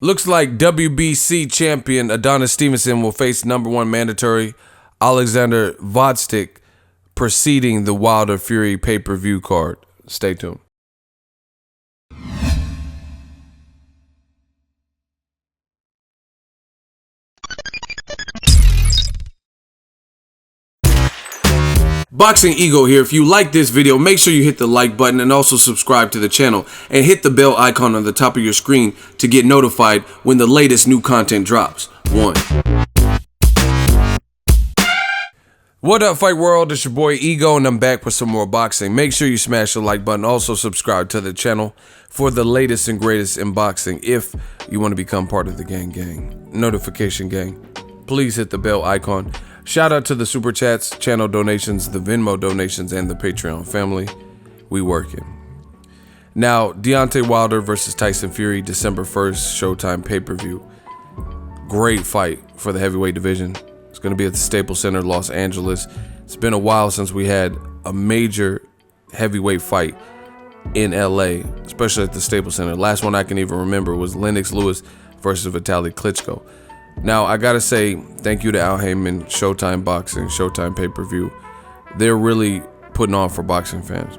Looks like WBC champion Adonis Stevenson will face #1 mandatory Alexander Gvozdyk, preceding the Wilder Fury pay-per-view card. Stay tuned. Boxingego here. If you like this video, make sure you hit the like button and also subscribe to the channel and hit the bell icon on the top of your screen to get notified when the latest new content drops. What up, fight world? It's your boy Ego, and I'm back with some more boxing. Make sure you smash the like button. Also subscribe to the channel for the latest and greatest in boxing. If you want to become part of the gang, notification gang, please hit the bell icon. Shout out to the super chats, channel donations, the Venmo donations, and the Patreon family. We working. Now, Deontay Wilder versus Tyson Fury, December 1st, Showtime pay-per-view. Great fight for the heavyweight division. It's going to be at the Staples Center, Los Angeles. It's been a while since we had a major heavyweight fight in LA, especially at the Staples Center. Last one I can even remember was Lennox Lewis versus Vitaly Klitschko. Now, I gotta say thank you to Al Haymon, Showtime Boxing, Showtime Pay-Per-View. They're really putting on for boxing fans.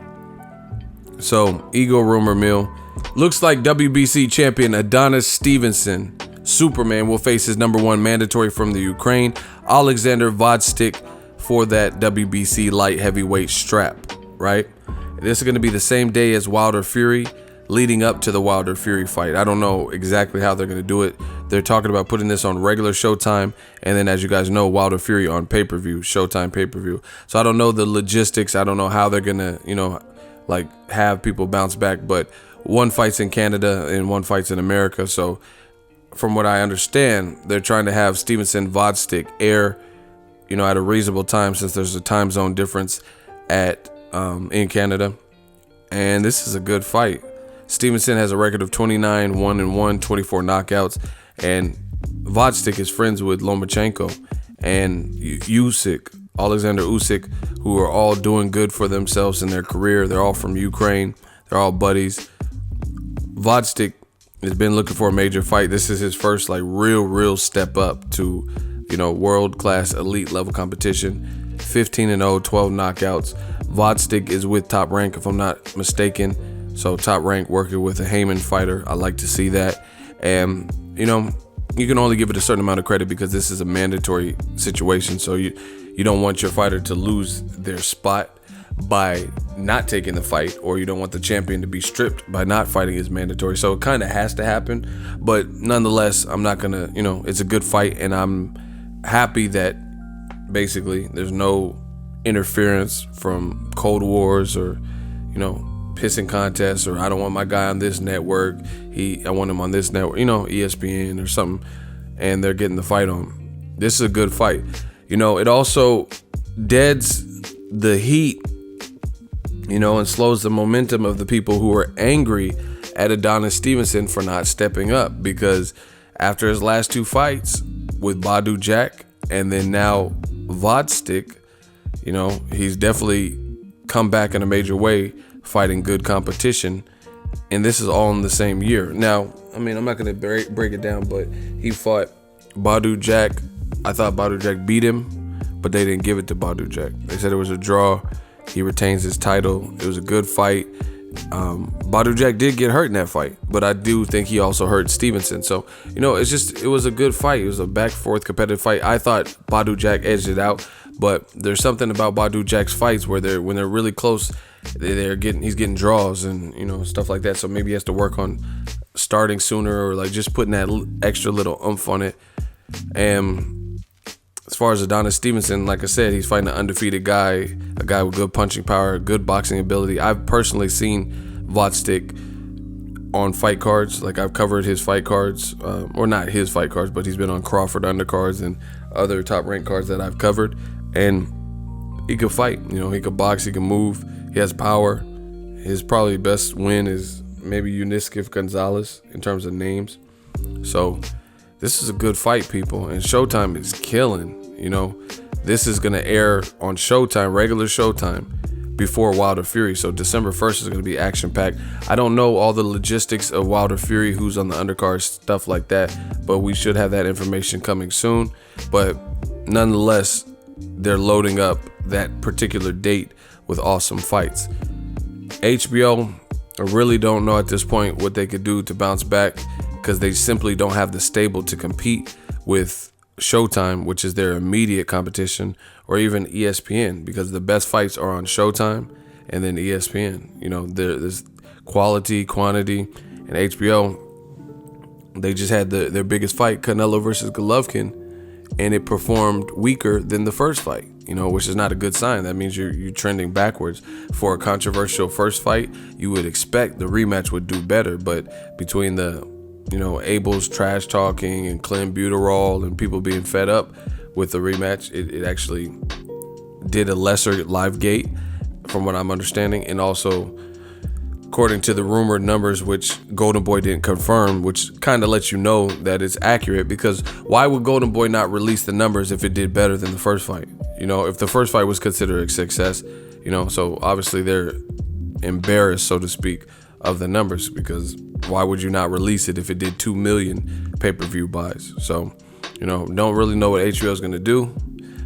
So, Ego rumor mill. Looks like WBC champion Adonis Stevenson, Superman, will face his #1 mandatory from the Ukraine, Alexander Gvozdyk, for that WBC light heavyweight strap, right? This is gonna be the same day as Wilder Fury, leading up to the Wilder Fury fight. I don't know exactly how they're going to do it. They're talking about putting this on regular Showtime, and then, as you guys know, Wilder Fury on pay-per-view, Showtime pay-per-view. So I don't know the logistics. I don't know how they're going to, like have people bounce back, but one fight's in Canada and one fight's in America. So from what I understand, they're trying to have Stevenson-Gvozdyk air, at a reasonable time, since there's a time zone difference in Canada. And this is a good fight. Stevenson has a record of 29-1-1, 24 knockouts, and Gvozdyk is friends with Lomachenko and Alexander Usyk, who are all doing good for themselves in their career. They're all from Ukraine. They're all buddies. Gvozdyk has been looking for a major fight. This is his first real step up to, world-class elite level competition. 15-0, 12 knockouts. Gvozdyk is with Top Rank, if I'm not mistaken. So Top Rank working with a HAYMON fighter. I like to see that. And, you can only give it a certain amount of credit because this is a mandatory situation. So you don't want your fighter to lose their spot by not taking the fight, or you don't want the champion to be stripped by not fighting is mandatory. So it kind of has to happen. But nonetheless, I'm not going to, it's a good fight. And I'm happy that basically there's no interference from Cold Wars or, pissing contests, or I don't want my guy on this network, I want him on this network, ESPN or something, and they're getting the fight on. This is a good fight. It also deads the heat, and slows the momentum of the people who are angry at Adonis Stevenson for not stepping up, because after his last 2 fights with Badou Jack and then now Gvozdyk, he's definitely come back in a major way, fighting good competition, and this is all in the same year. Now, I'm not going to break it down, but he fought Badou Jack. I thought Badou Jack beat him, but they didn't give it to Badou Jack. They said it was a draw. He retains his title. It was a good fight. Badou Jack did get hurt in that fight, but I do think he also hurt Stevenson. So, it was a good fight. It was a back-and-forth competitive fight. I thought Badou Jack edged it out, but there's something about Badou Jack's fights where when they're really close, he's getting draws and stuff like that. So maybe he has to work on starting sooner, or just putting that extra little oomph on it. And as far as Adonis Stevenson, like I said, he's fighting an undefeated guy, a guy with good punching power, good boxing ability. I've personally seen Gvozdyk on fight cards. I've covered his fight cards, or not his fight cards, but he's been on Crawford undercards and other Top Rank cards that I've covered. And he could fight, he could box, he can move. He has power. His probably best win is maybe Uniscif Gonzalez in terms of names. So this is a good fight, people. And Showtime is killing. This is going to air on Showtime, regular Showtime, Before Wilder Fury. So December 1st is going to be action-packed. I don't know all the logistics of Wilder Fury, who's on the undercard, stuff like that, but we should have that information coming soon. But nonetheless, they're loading up that particular date with awesome fights. HBO, I really don't know at this point what they could do to bounce back, because they simply don't have the stable to compete with Showtime, which is their immediate competition, or even ESPN, because the best fights are on Showtime and then ESPN. You know, there's quality, quantity, and HBO, they just had their biggest fight, Canelo versus Golovkin, and it performed weaker than the first fight, you know, which is not a good sign. That means you're trending backwards. For a controversial first fight, you would expect the rematch would do better, but between the, you know, Abel's trash talking and clenbuterol and people being fed up with the rematch, it actually did a lesser live gate from what I'm understanding. And also, according to the rumored numbers, which Golden Boy didn't confirm, which kind of lets you know that it's accurate, because why would Golden Boy not release the numbers if it did better than the first fight? You know, if the first fight was considered a success, you know, so obviously they're embarrassed, so to speak, of the numbers, because why would you not release it if it did 2 million pay-per-view buys? So, you know, don't really know what HBO is going to do,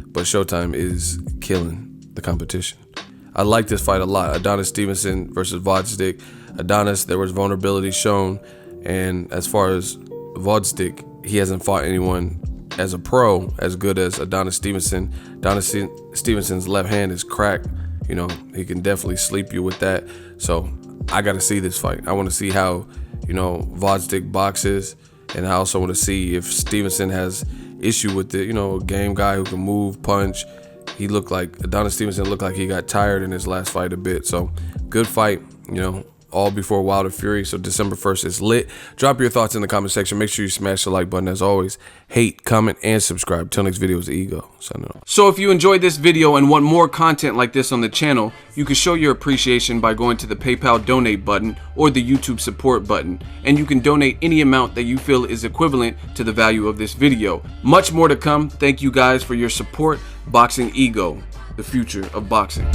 but Showtime is killing the competition. I like this fight a lot. Adonis Stevenson versus Gvozdyk. Adonis, there was vulnerability shown, and as far as Gvozdyk, he hasn't fought anyone as a pro as good as Adonis Stevenson. Adonis Stevenson's left hand is cracked. You know, he can definitely sleep you with that. So I got to see this fight. I want to see how, you know, Gvozdyk boxes, and I also want to see if Stevenson has issue with the, you know, game guy who can move, punch. He looked like, Adonis Stevenson looked like he got tired in his last fight a bit. So good fight, you know, all before Wilder Fury. So December 1st is lit. Drop your thoughts in the comment section. Make sure you smash the like button as always. Hate, comment, and subscribe. Till next video is Ego. Signing off. So if you enjoyed this video and want more content like this on the channel, you can show your appreciation by going to the PayPal donate button or the YouTube support button. And you can donate any amount that you feel is equivalent to the value of this video. Much more to come. Thank you guys for your support. Boxingego, the future of boxing.